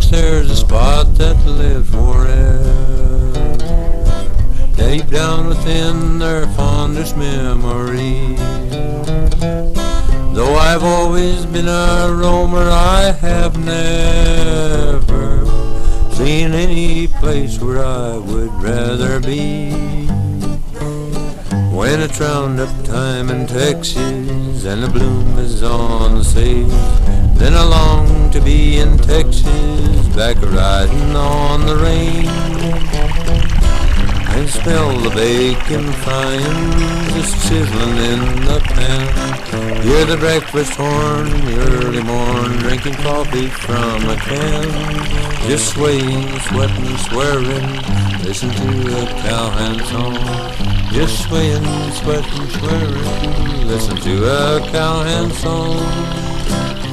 guess there's a spot that lives forever, deep down within their fondest memories. Though I've always been a roamer, I have never seen any place where I would rather be. When it's roundup time in Texas and the bloom is on the sage, then I long to be in Texas, back riding on the range, and smell the bacon frying, just sizzling in the pan. Hear the breakfast horn in the early morn, drinking coffee from a can, just swaying, sweating, swearing, listen to a cowhand song. Just swaying, sweating, swearing, listen to a cowhand song.